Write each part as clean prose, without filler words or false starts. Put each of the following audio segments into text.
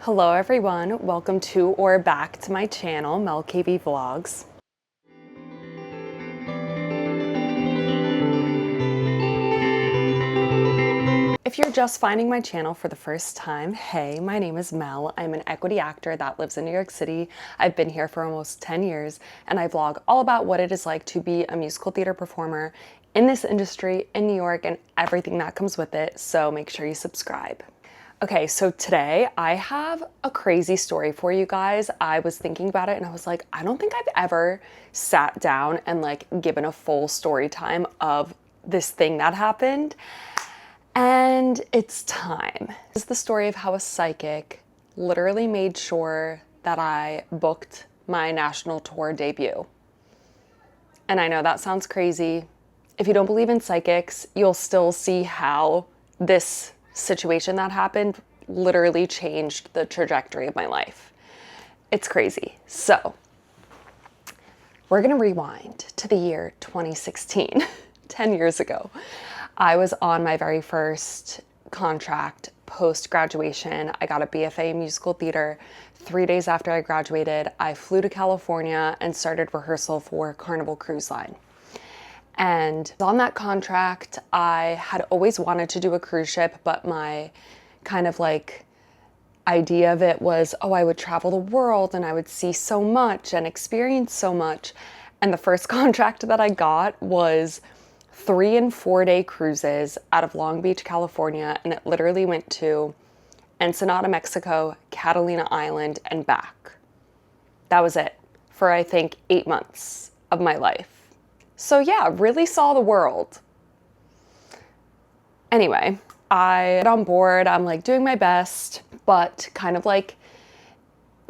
Hello everyone, welcome to or back to my channel, MelCabeyVlogs. If you're just finding my channel for the first time, hey, my name is Mel. I'm an equity actor that lives in New York City. I've been here for almost 10 years and I vlog all about what it is like to be a musical theater performer in this industry in New York and everything that comes with it, so make sure you subscribe. Okay, so today I have a crazy story for you guys. I was thinking about it and I was like, I don't think I've ever sat down and given a full story time of this thing that happened. And it's time. This is the story of how a psychic literally made sure that I booked my national tour debut. And I know that sounds crazy. If you don't believe in psychics, you'll still see how this situation that happened literally changed the trajectory of my life. It's crazy. So we're gonna rewind to the year 2016, 10 years ago. I was on my very first contract post-graduation. I got a BFA in musical theater. 3 days after I graduated, I flew to California and started rehearsal for Carnival Cruise Line. And on that contract, I had always wanted to do a cruise ship, but my kind of idea of it was, oh, I would travel the world and I would see so much and experience so much. And the first contract that I got was 3 and 4 day cruises out of Long Beach, California. And it literally went to Ensenada, Mexico, Catalina Island, and back. That was it for, I think, 8 months of my life. So yeah, really saw the world. Anyway, I got on board, I'm doing my best, but kind of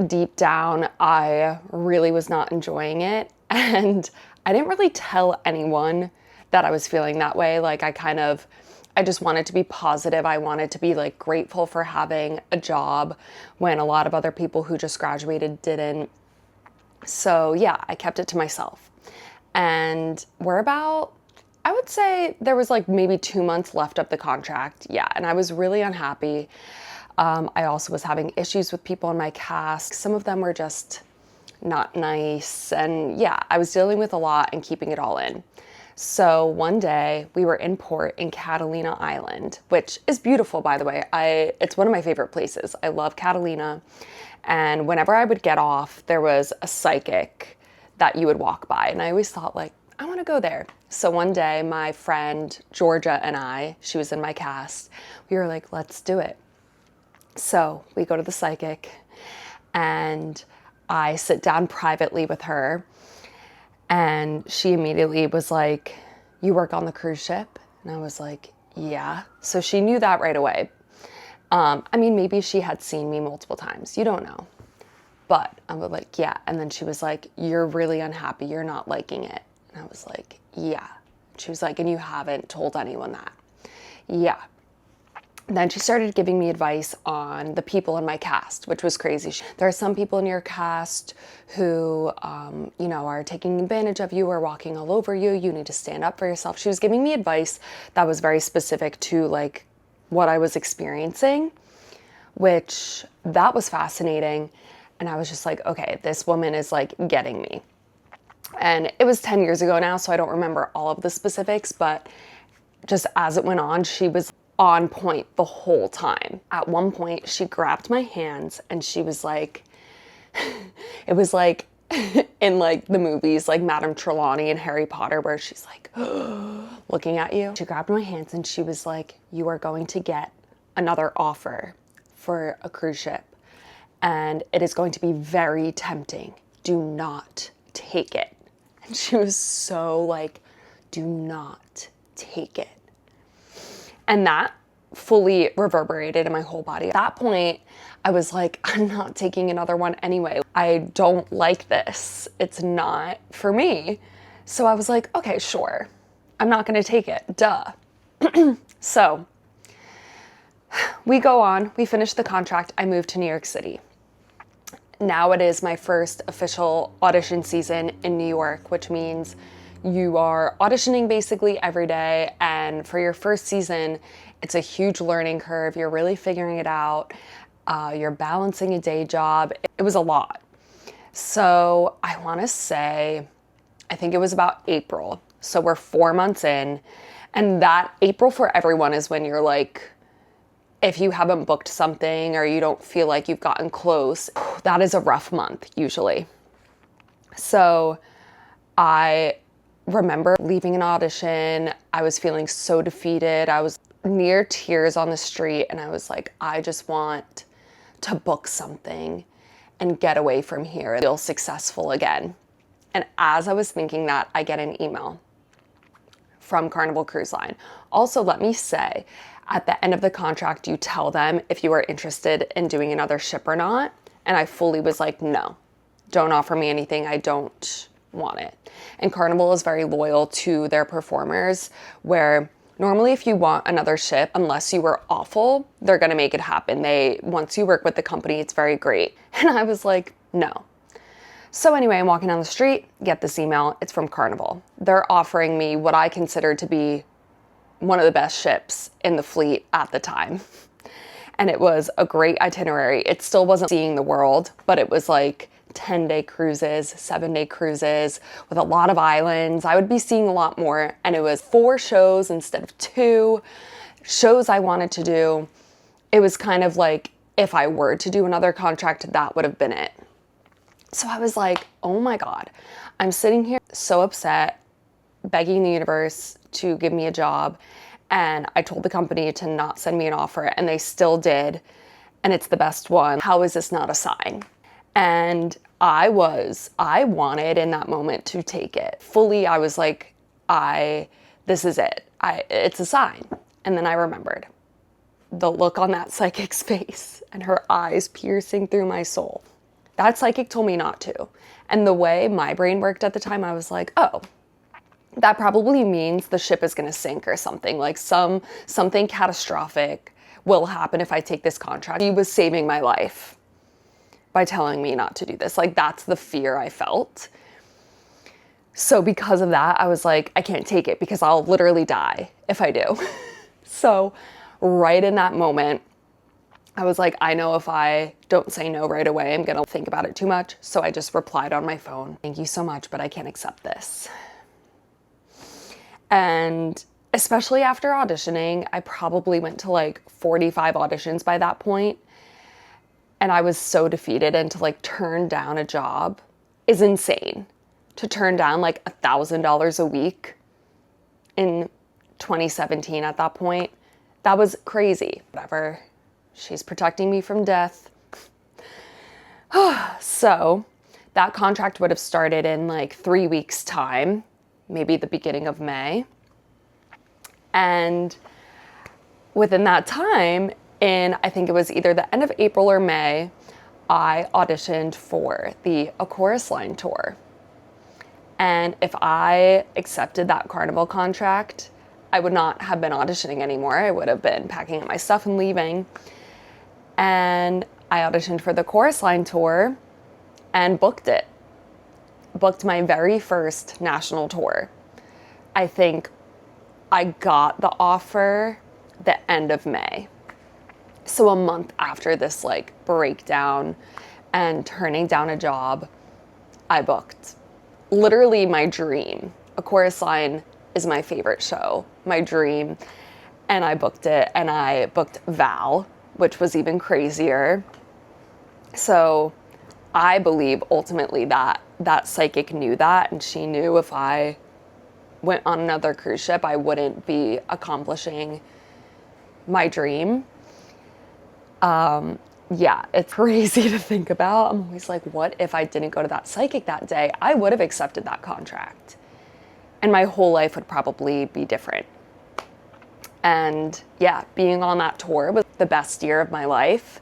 deep down, I really was not enjoying it. And I didn't really tell anyone that I was feeling that way. I just wanted to be positive. I wanted to be grateful for having a job when a lot of other people who just graduated didn't. So yeah, I kept it to myself. And we're about, I would say there was maybe 2 months left of the contract. Yeah, and I was really unhappy. I also was having issues with people in my cast. Some of them were just not nice. And yeah, I was dealing with a lot and keeping it all in. So one day we were in port in Catalina Island, which is beautiful, by the way. It's one of my favorite places. I love Catalina. And whenever I would get off, there was a psychic that you would walk by. And I always thought I want to go there. So one day my friend Georgia and I, she was in my cast, we were like, let's do it. So we go to the psychic and I sit down privately with her and she immediately was like, you work on the cruise ship? And I was like, yeah. So she knew that right away. I mean, maybe she had seen me multiple times. You don't know. But I was like, yeah. And then she was like, you're really unhappy. You're not liking it. And I was like, yeah. She was like, and you haven't told anyone that? Yeah. And then she started giving me advice on the people in my cast, which was crazy. There are some people in your cast who, are taking advantage of you or walking all over you. You need to stand up for yourself. She was giving me advice that was very specific to what I was experiencing, which that was fascinating. And I was just like, okay, this woman is getting me. And it was 10 years ago now, so I don't remember all of the specifics, but just as it went on, she was on point the whole time. At one point, she grabbed my hands and she was like, it was in the movies, Madame Trelawney and Harry Potter, where she's looking at you. She grabbed my hands and she was like, you are going to get another offer for a cruise ship. And it is going to be very tempting. Do not take it. And she was so do not take it. And that fully reverberated in my whole body. At that point, I was like, I'm not taking another one anyway. I don't like this. It's not for me. So I was like, okay, sure. I'm not gonna take it, duh. So we go on, we finish the contract, I moved to New York City. Now it is my first official audition season in New York, which means you are auditioning basically every day. And for your first season, it's a huge learning curve. You're really figuring it out. You're balancing a day job. It was a lot. So I want to say, I think it was about April. So we're 4 months in, and that April for everyone is when you're like, if you haven't booked something or you don't feel like you've gotten close, that is a rough month usually. So I remember leaving an audition. I was feeling so defeated. I was near tears on the street, and I was like, I just want to book something and get away from here, feel successful again. And as I was thinking that, I get an email from Carnival Cruise Line. Also, let me say, at the end of the contract, you tell them if you are interested in doing another ship or not. And I fully was like, no, don't offer me anything. I don't want it. And Carnival is very loyal to their performers, where normally if you want another ship, unless you were awful, they're gonna make it happen. Once you work with the company, it's very great. And I was like, no. So anyway, I'm walking down the street, get this email, it's from Carnival. They're offering me what I consider to be one of the best ships in the fleet at the time. And it was a great itinerary. It still wasn't seeing the world, but it was like 10-day cruises, 7-day cruises with a lot of islands. I would be seeing a lot more. And it was 4 shows instead of 2 shows I wanted to do. It was kind of like, if I were to do another contract, that would have been it. So I was like, oh my God, I'm sitting here so upset, begging the universe to give me a job. And I told the company to not send me an offer, and they still did. And it's the best one. How is this not a sign? And I wanted in that moment to take it. Fully, I was like, this is it. It's a sign. And then I remembered the look on that psychic's face and her eyes piercing through my soul. That psychic told me not to. And the way my brain worked at the time, I was like, oh, that probably means the ship is gonna sink or something. Like something catastrophic will happen if I take this contract. He was saving my life by telling me not to do this. Like, that's the fear I felt. So because of that, I was like, I can't take it because I'll literally die if I do. So right in that moment, I was like, I know if I don't say no right away, I'm gonna think about it too much. So I just replied on my phone, thank you so much, but I can't accept this. And especially after auditioning, I probably went to like 45 auditions by that point. And I was so defeated, and to like turn down a job is insane. To turn down like $1,000 a week in 2017 at that point, that was crazy. Whatever. She's protecting me from death. So that contract would have started in like 3 weeks' time, maybe the beginning of May. And within that time, I think it was either the end of April or May, I auditioned for the A Chorus Line tour. And if I accepted that Carnival contract, I would not have been auditioning anymore. I would have been packing up my stuff and leaving. And I auditioned for the Chorus Line tour and booked it. Booked my very first national tour. I think I got the offer the end of May. So a month after this like breakdown and turning down a job, I booked. Literally my dream. A Chorus Line is my favorite show, my dream. And I booked it, and I booked Val, which was even crazier. So I believe ultimately that psychic knew that, and she knew if I went on another cruise ship, I wouldn't be accomplishing my dream. Yeah, it's crazy to think about. I'm always like, what if I didn't go to that psychic that day? I would have accepted that contract, and my whole life would probably be different. And yeah, being on that tour was the best year of my life.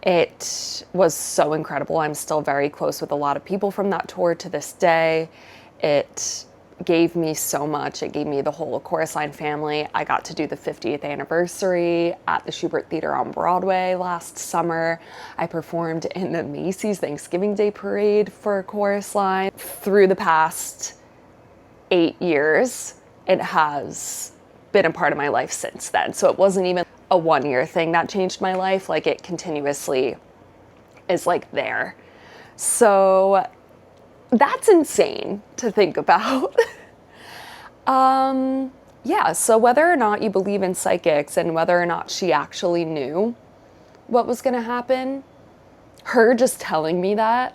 It was so incredible. I'm still very close with a lot of people from that tour to this day. It gave me so much. It gave me the whole Chorus Line family. I got to do the 50th anniversary at the Schubert Theater on Broadway last summer. I performed in the Macy's Thanksgiving Day Parade for Chorus Line. Through the past 8 years, it has been a part of my life since then. So it wasn't even a 1-year thing that changed my life. Like, it continuously is like there. So that's insane to think about. Yeah, so whether or not you believe in psychics and whether or not she actually knew what was gonna happen, her just telling me that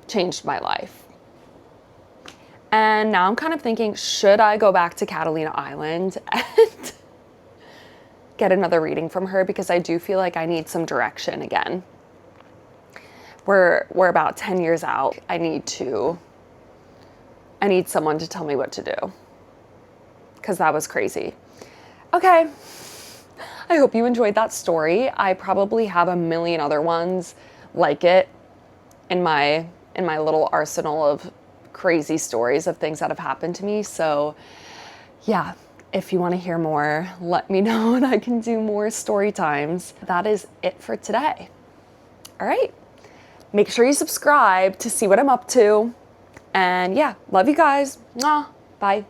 changed my life. And now I'm kind of thinking, should I go back to Catalina Island and get another reading from her? Because I do feel like I need some direction again. We're about 10 years out. I need someone to tell me what to do, because that was crazy. Okay, I hope you enjoyed that story. I probably have a million other ones like it in my little arsenal of crazy stories of things that have happened to me. So yeah, if you want to hear more, let me know and I can do more story times. That is it for today. All right, make sure you subscribe to see what I'm up to. And yeah, love you guys. Mwah. Bye.